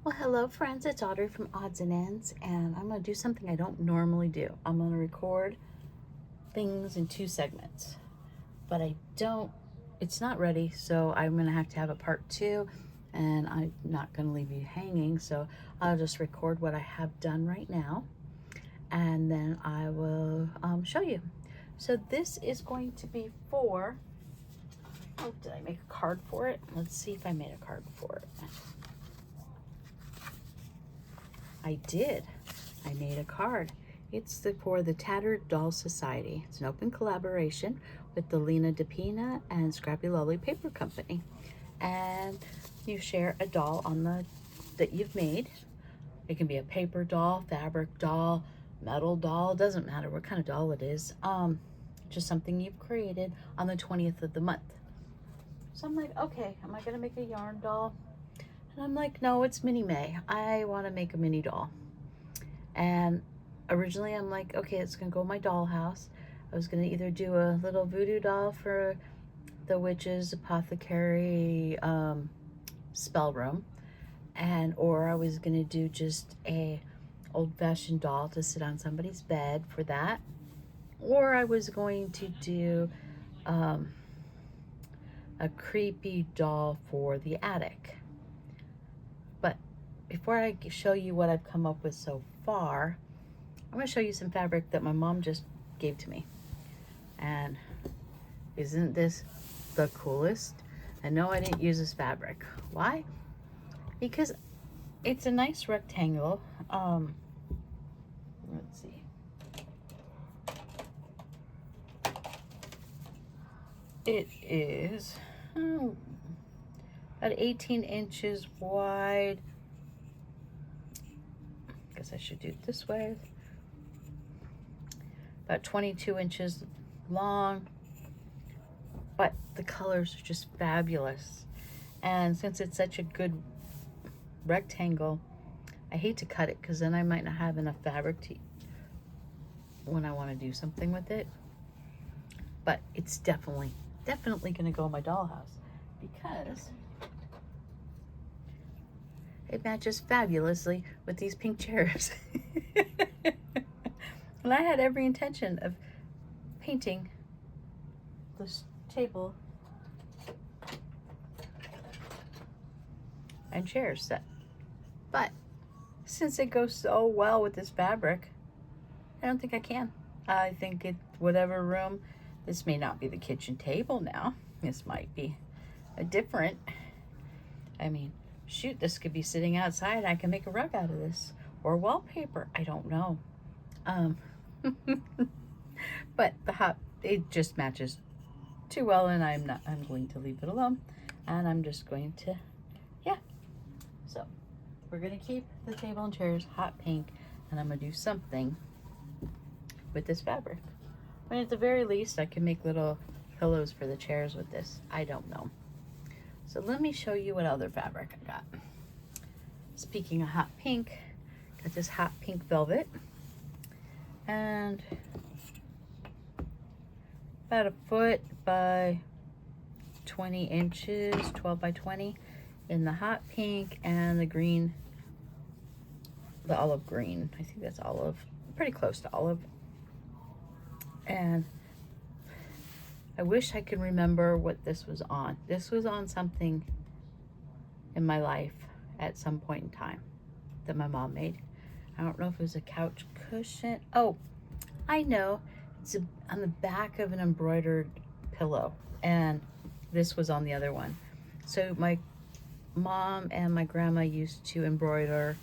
Well, hello friends, it's Audrey from Odds and Ends, and I'm going to do something I don't normally do. I'm going to record things in two segments, but it's not ready, so I'm going to have a part two, and I'm not going to leave you hanging, so I'll just record what I have done right now, and then I will show you. So this is going to be for, oh, did I make a card for it? Let's see if I made a card for it. I did. I made a card. It's for the Tattered Doll Society. It's an open collaboration with the Lena DePina and Scrappy Lovely Paper Company. And you share a doll that you've made. It can be a paper doll, fabric doll, metal doll, doesn't matter what kind of doll it is. Just something you've created on the 20th of the month. So I'm like, okay, am I gonna make a yarn doll? And I'm like, no, it's Mini May. I want to make a mini doll. And originally I'm like, okay, it's going to go in my dollhouse. I was going to either do a little voodoo doll for the witch's apothecary spell room, or I was going to do just a old-fashioned doll to sit on somebody's bed for that, or I was going to do a creepy doll for the attic. But before I show you what I've come up with so far, I'm going to show you some fabric that my mom just gave to me. And isn't this the coolest? And no, I didn't use this fabric. Why? Because it's a nice rectangle. Let's see. It is about 18 inches wide. Guess I should do it this way. About 22 inches long, but the colors are just fabulous. And since it's such a good rectangle, I hate to cut it because then I might not have enough fabric when I want to do something with it. But it's definitely going to go in my dollhouse because it matches fabulously with these pink chairs. And I had every intention of painting this table and chair set. But since it goes so well with this fabric, I don't think I can. I think whatever room, this may not be the kitchen table now. This might be a different, I mean, shoot, this could be sitting outside. I can make a rug out of this or wallpaper. I don't know. But it just matches too well, and I'm going to leave it alone, and I'm just going to, yeah. So we're gonna keep the table and chairs hot pink, and I'm gonna do something with this fabric. I mean, at the very least, I can make little pillows for the chairs with this. I don't know. So let me show you what other fabric I got. Speaking of hot pink, got this hot pink velvet, and about a foot by 20 inches, 12 by 20 in the hot pink, and the green, the olive green. I think that's olive, pretty close to olive. And I wish I could remember what this was on. This was on something in my life at some point in time that my mom made. I don't know if it was a couch cushion. Oh, I know. It's on the back of an embroidered pillow, and this was on the other one. So my mom and my grandma used to embroider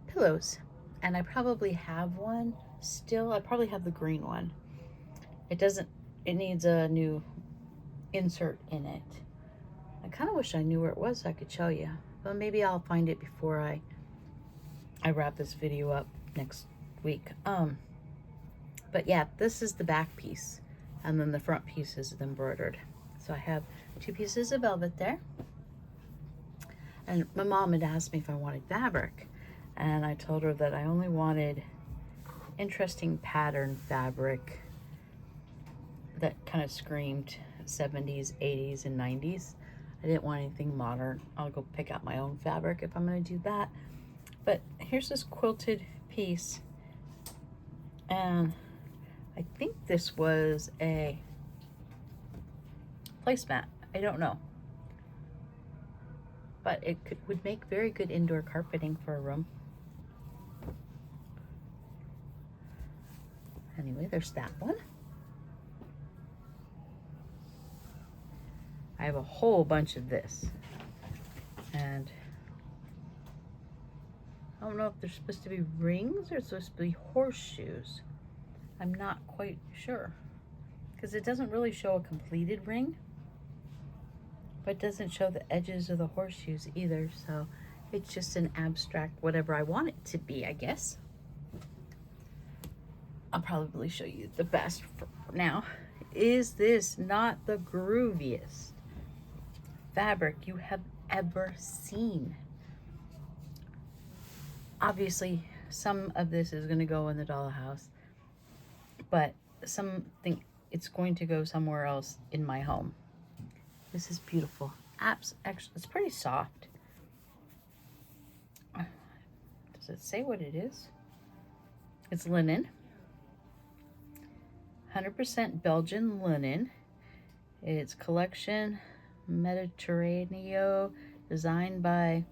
pillows, and I probably have one still. I probably have the green one. It needs a new insert in it. I kind of wish I knew where it was so I could show you, but maybe I'll find it before I wrap this video up next week. But yeah, this is the back piece, and then the front piece is embroidered. So I have two pieces of velvet there. And my mom had asked me if I wanted fabric, and I told her that I only wanted interesting pattern fabric that kind of screamed 70s, 80s, and 90s. I didn't want anything modern. I'll go pick out my own fabric if I'm going to do that. But here's this quilted piece, and I think this was a placemat. I don't know, but it would make very good indoor carpeting for a room. Anyway, there's that one. I have a whole bunch of this, and I don't know if they're supposed to be rings or supposed to be horseshoes. I'm not quite sure, because it doesn't really show a completed ring, but it doesn't show the edges of the horseshoes either, so it's just an abstract whatever I want it to be, I guess. I'll probably show you the best for now. Is this not the grooviest fabric you have ever seen? Obviously, some of this is going to go in the dollhouse, but something, it's going to go somewhere else in my home. This is beautiful. Actually, it's pretty soft. Does it say what it is? It's linen. 100% Belgian linen. It's collection Mediterraneo, designed by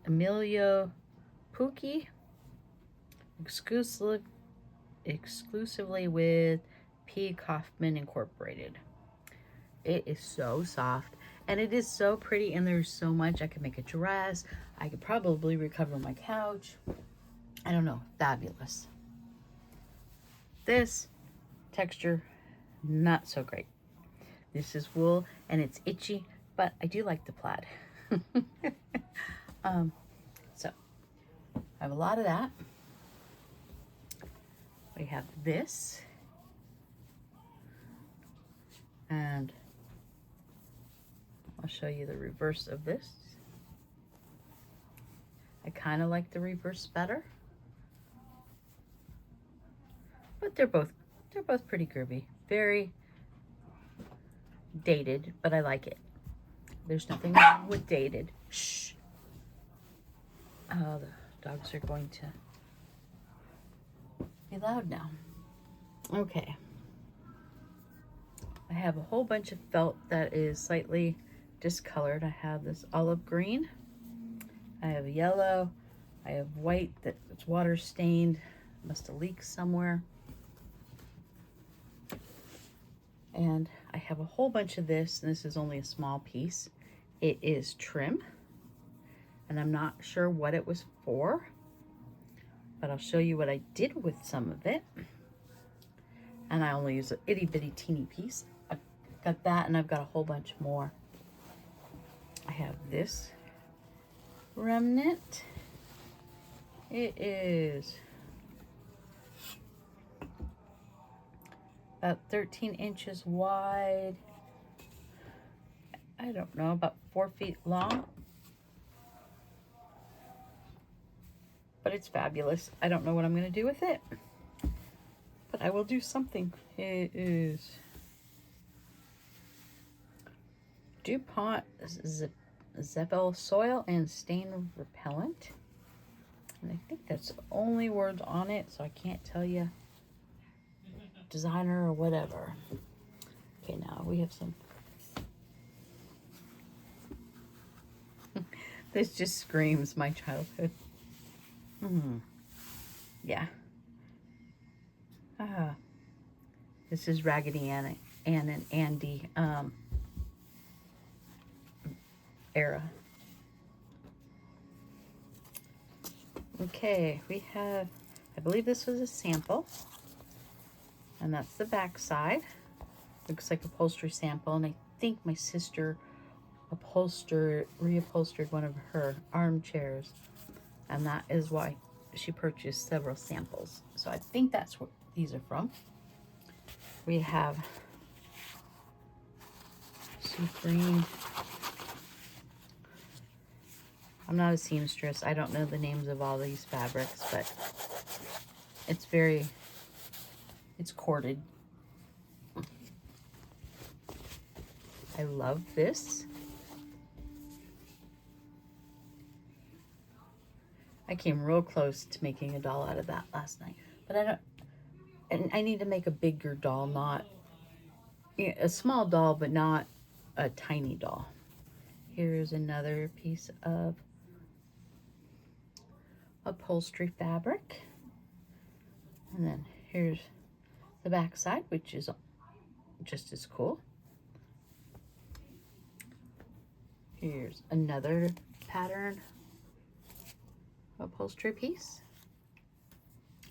Emilio Pucci, exclusively with P. Kaufman Incorporated. It is so soft, and it is so pretty, and there's so much. I could make a dress. I could probably recover my couch. I don't know. Fabulous. This texture, not so great. This is wool, and it's itchy, but I do like the plaid. So I have a lot of that. We have this, and I'll show you the reverse of this. I kind of like the reverse better, but they're both pretty groovy. Very dated, but I like it. There's nothing wrong with dated. Shh. Oh, the dogs are going to be loud now. Okay. I have a whole bunch of felt that is slightly discolored. I have this olive green. I have yellow. I have white that's water stained. Must have leaked somewhere. And I have a whole bunch of this, and this is only a small piece. It is trim, and I'm not sure what it was for, but I'll show you what I did with some of it. And I only use an itty bitty teeny piece. I've got that, and I've got a whole bunch more. I have this remnant. It is about 13 inches wide. I don't know, about 4 feet long. But it's fabulous. I don't know what I'm going to do with it, but I will do something. It is DuPont Zephyl Soil and Stain Repellent. And I think that's the only words on it, so I can't tell you designer or whatever. Okay, now we have some. This just screams my childhood. Yeah. This is Raggedy Ann and Andy era. Okay, we have, I believe this was a sample, and that's the back side. Looks like upholstery sample, and I think my sister reupholstered one of her armchairs, and that is why she purchased several samples. So I think that's what these are from. We have sea green. I'm not a seamstress. I don't know the names of all these fabrics, but it's corded. I love this. I came real close to making a doll out of that last night, but and I need to make a bigger doll, not a small doll, but not a tiny doll. Here's another piece of upholstery fabric. And then here's the back side, which is just as cool. Here's another pattern upholstery piece.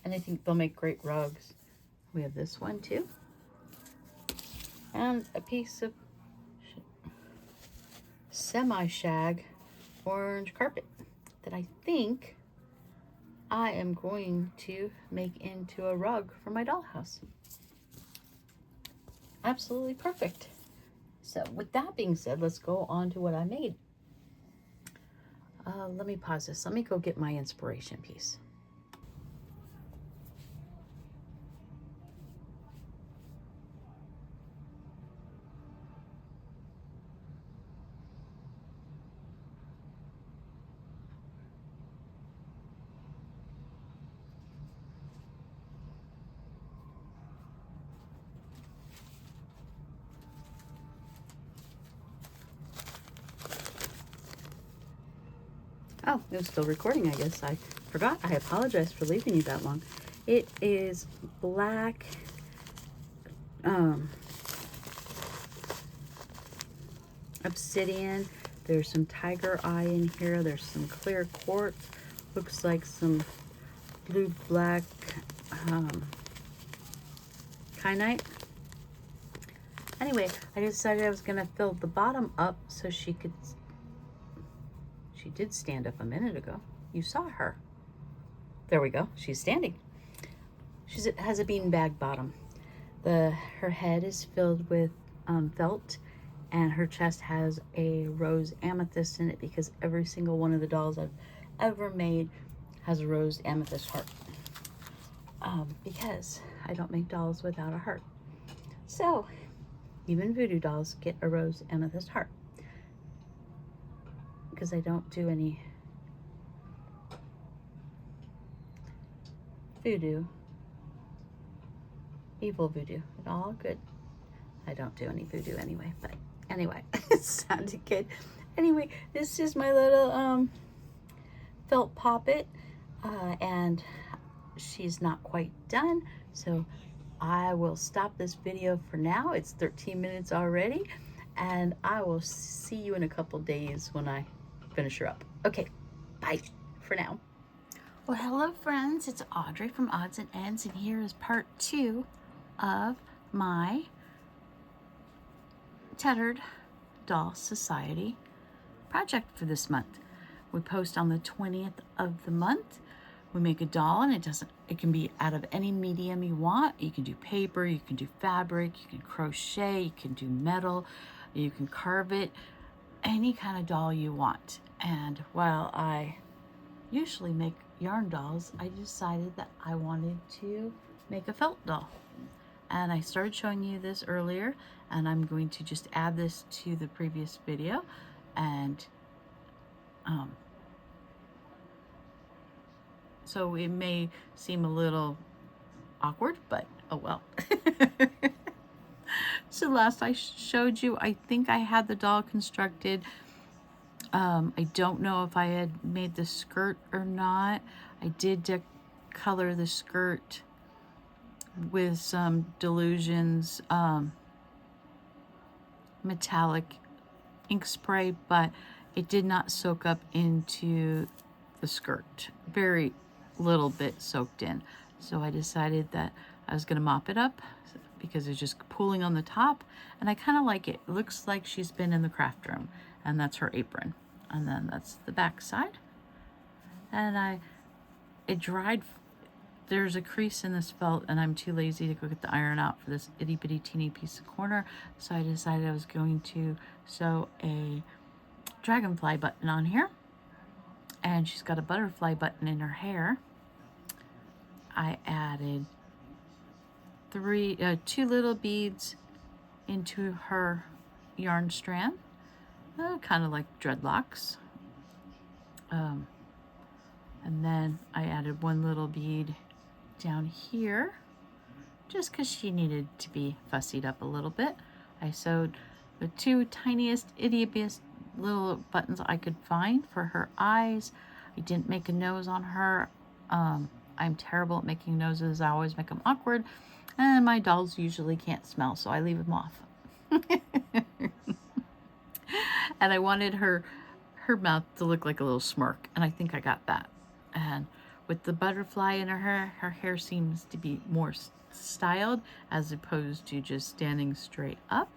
And I think they'll make great rugs. We have this one too. And a piece of semi-shag orange carpet that I think I am going to make into a rug for my dollhouse. Absolutely perfect. So with that being said, let's go on to what I made. Let me pause this. Let me go get my inspiration piece. Oh, it was still recording, I guess. I forgot. I apologize for leaving you that long. It is black obsidian. There's some tiger eye in here. There's some clear quartz. Looks like some blue black kyanite. Anyway, I decided I was going to fill the bottom up so she could... She did stand up a minute ago. You saw her. There we go. She's standing. She has a beanbag bottom. Her head is filled with felt, and her chest has a rose amethyst in it because every single one of the dolls I've ever made has a rose amethyst heart. Because I don't make dolls without a heart. So, even voodoo dolls get a rose amethyst heart. Because I don't do any voodoo, evil voodoo, it's all good. I don't do any voodoo anyway, but anyway, it sounded good. Anyway, this is my little felt poppet, and she's not quite done, so I will stop this video for now. It's 13 minutes already, and I will see you in a couple days when I finish her up. Okay, bye for now. Well, hello friends, it's Audrey from Odds and Ends, and here is part 2 of my Tattered Doll Society project for this month. We post on the 20th of the month. We make a doll, and it can be out of any medium you want. You can do paper, you can do fabric, you can crochet, you can do metal, you can carve it, any kind of doll you want. And while I usually make yarn dolls, I decided that I wanted to make a felt doll. And I started showing you this earlier, and I'm going to just add this to the previous video. And so it may seem a little awkward, but oh well. So last I showed you, I think I had the doll constructed. I don't know if I had made the skirt or not. I did color the skirt with some Delusions metallic ink spray, but it did not soak up into the skirt. Very little bit soaked in. So I decided that I was going to mop it up because it's just pooling on the top, and I kind of like it. It looks like she's been in the craft room, and that's her apron. And then that's the back side. And it dried. There's a crease in this felt, and I'm too lazy to go get the iron out for this itty bitty teeny piece of corner. So I decided I was going to sew a dragonfly button on here. And she's got a butterfly button in her hair. I added 2 little beads into her yarn strand, kind of like dreadlocks. And then I added one little bead down here just because she needed to be fussied up a little bit. I sewed the two tiniest, ittiest little buttons I could find for her eyes. I didn't make a nose on her. I'm terrible at making noses. I always make them awkward, and my dolls usually can't smell, so I leave them off. And I wanted her mouth to look like a little smirk, and I think I got that. And with the butterfly in her hair seems to be more styled as opposed to just standing straight up.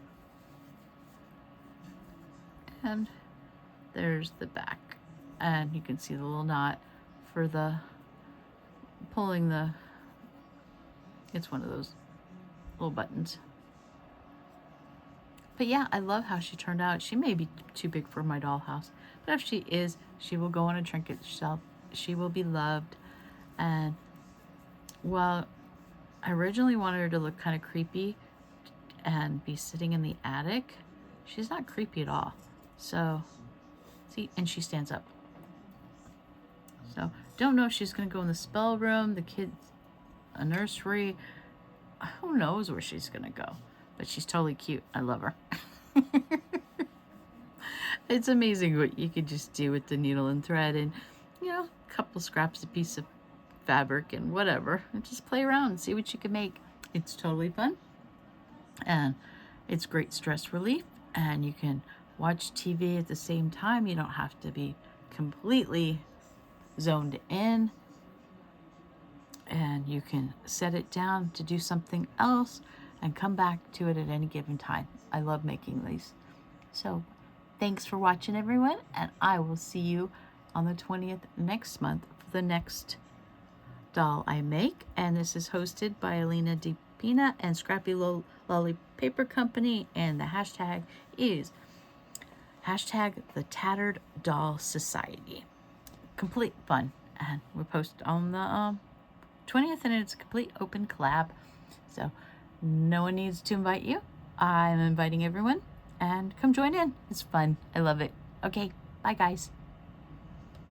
And there's the back, and you can see the little knot for the pulling the, it's one of those little buttons. But yeah, I love how she turned out. She may be too big for my dollhouse, but if she is, she will go on a trinket shelf. She will be loved. And well, I originally wanted her to look kind of creepy and be sitting in the attic. She's not creepy at all. So, see, and she stands up. So, don't know if she's going to go in the spell room, the kids, a nursery. Who knows where she's going to go. But she's totally cute. I love her. It's amazing what you could just do with the needle and thread and, you know, a couple scraps, a piece of fabric and whatever. And just play around and see what you can make. It's totally fun. And it's great stress relief. And you can watch TV at the same time. You don't have to be completely zoned in. And you can set it down to do something else and come back to it at any given time. I love making these. So thanks for watching, everyone, and I will see you on the 20th next month for the next doll I make. And this is hosted by Alina DePina and Scrappy Lolly Paper Company, and the hashtag is hashtag the Tattered Doll Society. Complete fun, and we'll post on the 20th, and it's a complete open collab. So no one needs to invite you. I'm inviting everyone, and come join in. It's fun. I love it. Okay, bye guys.